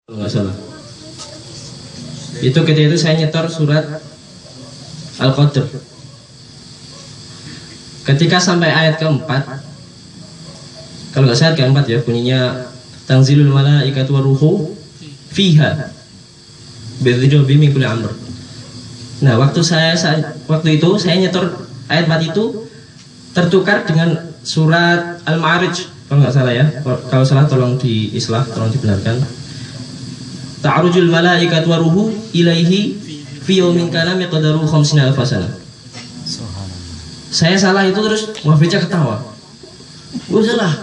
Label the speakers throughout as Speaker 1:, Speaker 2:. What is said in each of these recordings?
Speaker 1: kalau nggak salah. Itu ketika itu saya nyetor surat Al-Qadr. Ketika sampai ayat keempat, kalau nggak salah keempat ya, bunyinya Tanzilul malaikatu waruhu fiha bidzikri min kulli amr. Nah, waktu itu saya nyetor ayat 4 itu tertukar dengan surat Al-Ma'arij kalau nggak salah ya. Kalau salah tolong diislah, tolong dibenarkan. Ta'arujul malaikatu waruhu ilaihi fi yaumin kana miqdaruhu 50,000 sanah. Saya salah itu terus muhafiznya ketawa. Oh salah.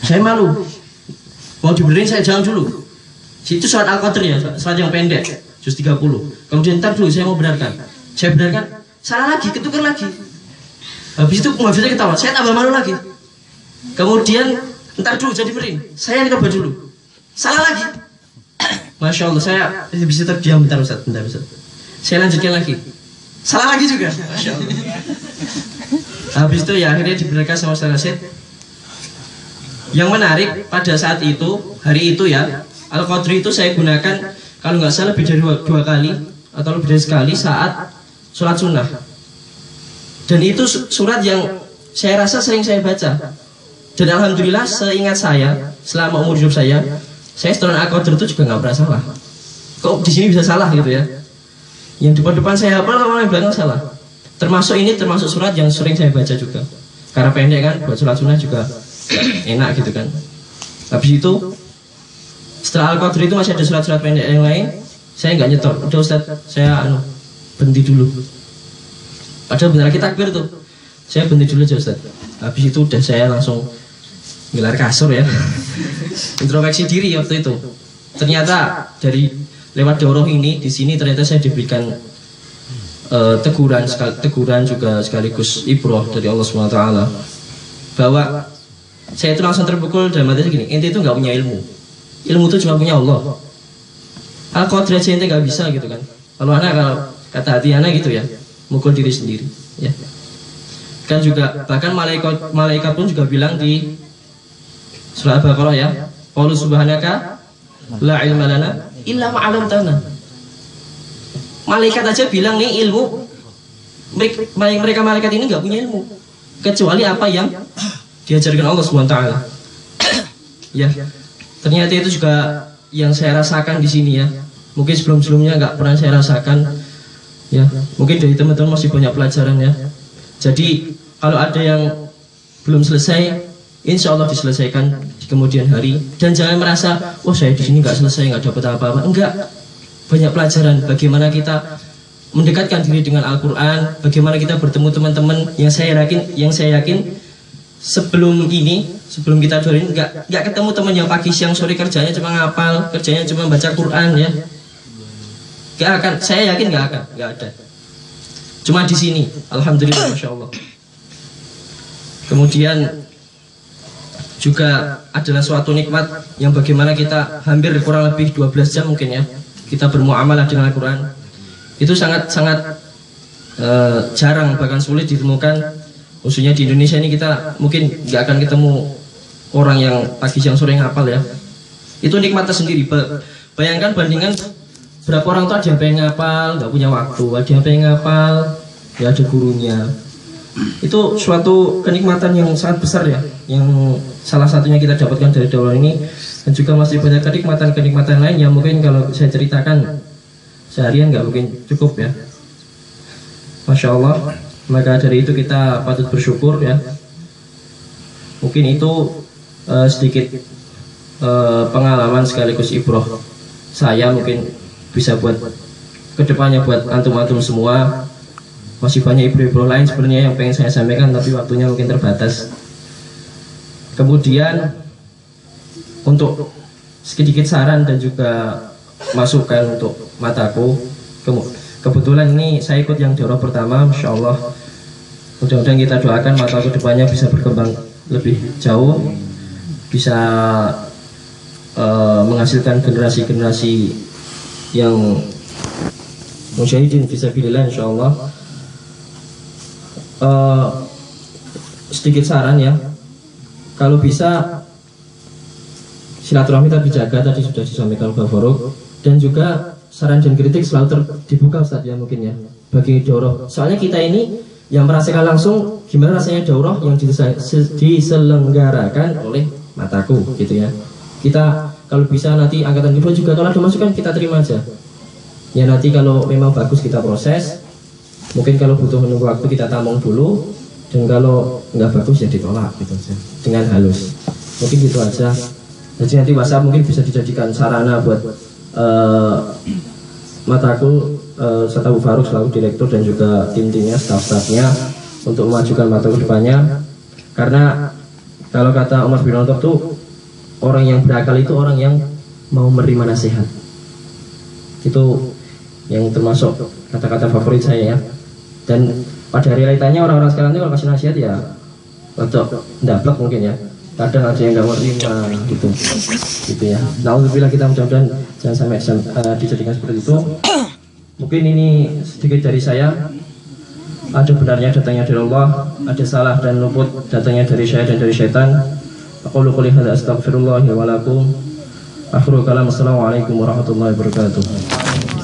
Speaker 1: Saya malu. Mau dibenerin saya jangan dulu. Itu surat Al-Qadr ya, surat yang pendek, juz 30. Kemudian ntar dulu saya mau benarkan. Saya benarkan, salah lagi, ketukar lagi. Habis itu muhafiznya ketawa, saya tambah malu lagi. Kemudian ntar dulu jadi benerin. Saya coba dulu. Salah lagi. Masya Allah, saya bisa terdiam bentar Ustaz, bentar Ustaz. Saya lanjutkan lagi. Salah lagi juga. Masya Allah. Habis itu ya akhirnya dibenarkan sama Ustaz Rasid. Yang menarik pada saat itu, hari itu ya, Al-Qadr itu saya gunakan kalau nggak salah lebih dari dua kali atau lebih dari sekali saat sholat sunnah. Dan itu surat yang saya rasa sering saya baca. Dan alhamdulillah seingat saya selama umur hidup saya setelah Al-Qadr itu juga nggak pernah salah. Kok di sini bisa salah gitu ya? Yang depan saya hafal, kalau yang belakang salah. Termasuk surat yang sering saya baca juga. Karena pendek kan, buat sholat sunnah juga enak gitu kan. Habis itu setelah Al-Qadr itu masih ada surat-surat pendek yang lain. Saya nggak nyetor. Udah Ustaz, saya berhenti dulu. Padahal bentar lagi takbir tuh. Saya berhenti dulu aja Ustaz. Habis itu udah saya langsung gelar kasur ya. Introspeksi diri waktu itu. Ternyata dari lewat daurah ini di sini ternyata saya diberikan teguran juga sekaligus ibrah dari Allah SWT bahwa saya itu langsung terpukul dalam hati gini, ente itu nggak punya ilmu itu cuma punya Allah. Al-Qadr aja ente nggak bisa gitu kan. Kalau kata hati anak gitu ya, mukul diri sendiri ya. Kan juga bahkan malaikat pun juga bilang di surah Al-Baqarah ya, qalu subhanaka la ilma lana illa ma 'allamtana. Malaikat aja bilang nih ilmu mereka ini nggak punya ilmu kecuali apa yang diajarkan Allah SWT. Ya, ternyata itu juga yang saya rasakan di sini ya. Mungkin sebelumnya nggak pernah saya rasakan. Ya, mungkin dari teman-teman masih banyak pelajaran ya. Jadi kalau ada yang belum selesai, insya Allah diselesaikan di kemudian hari. Dan jangan merasa, oh saya di sini nggak selesai, nggak dapat apa-apa. Enggak, banyak pelajaran. Bagaimana kita mendekatkan diri dengan Al-Quran, bagaimana kita bertemu teman-teman yang saya yakin sebelum kita join nggak ketemu teman yang pagi siang sore kerjanya cuma ngapal, kerjanya cuma baca Quran ya. Nggak akan, saya yakin nggak ada. Cuma di sini, alhamdulillah, masya Allah. Kemudian juga adalah suatu nikmat yang bagaimana kita hampir kurang lebih 12 jam mungkin ya kita bermuamalah dengan Al-Quran. Itu sangat jarang, bahkan sulit ditemukan. Khususnya di Indonesia ini kita mungkin nggak akan ketemu orang yang pagi siang sore ngapal ya. Itu nikmat tersendiri. Bayangkan bandingkan berapa orang tuh ada yang pengen ngapal, nggak punya waktu, ada yang pengen ngapal, ya ada gurunya. Itu suatu kenikmatan yang sangat besar ya, yang salah satunya kita dapatkan dari daurah ini. Dan juga masih banyak kenikmatan lain yang mungkin kalau saya ceritakan seharian nggak mungkin cukup ya. Masya Allah. Maka dari itu kita patut bersyukur ya. Mungkin itu sedikit pengalaman sekaligus ibrah saya, mungkin bisa buat kedepannya buat antum-antum semua. Masih banyak ibrah-ibrah lain sebenarnya yang pengen saya sampaikan, tapi waktunya mungkin terbatas. Kemudian untuk sedikit saran dan juga masukan untuk mataku, kebetulan ini saya ikut yang daurah pertama, masya Allah. Mudah-mudahan kita doakan mataku depannya bisa berkembang lebih jauh, bisa menghasilkan generasi-generasi yang mujahidin fisabilillah, insya Allah. Sedikit saran ya, kalau bisa silaturahmi tapi jaga, tadi sudah disampaikan Pak Farouk. Dan juga saran dan kritik selalu dibuka Ustaz ya mungkin ya bagi daurah. Soalnya kita ini yang merasakan langsung gimana rasanya daurah yang diselenggarakan oleh Mataku gitu ya. Kita kalau bisa nanti angkatan kedua juga kalau ada masukan kita terima aja. Ya nanti kalau memang bagus kita proses. Mungkin kalau butuh menunggu waktu kita tampung dulu. Dan kalau nggak bagus ya ditolak gitu aja dengan halus. Mungkin gitu aja. Jadi nanti WhatsApp mungkin bisa dijadikan sarana buat Mataku, serta Bu Farouk selaku direktur dan juga tim-timnya, staff-staffnya untuk memajukan Mataku depannya. Karena kalau kata Umar bin Khattab tuh orang yang berakal itu orang yang mau menerima nasihat. Itu yang termasuk kata-kata favorit saya ya. Dan pada realitanya orang-orang sekarang ini kalau kasih nasihat ya untuk ndaplek mungkin ya. Kadang ada yang nggak mau terima gitu ya. Alhamdulillah kita mudah-mudahan jangan sampai dijadikan seperti itu. Mungkin ini sedikit dari saya. Ada benarnya datangnya dari Allah, ada salah dan luput datangnya dari saya dan dari syaitan. Aku qouli hadza astaghfirullah wa lakum. Akhiru kalam, assalamualaikum warahmatullahi wabarakatuh.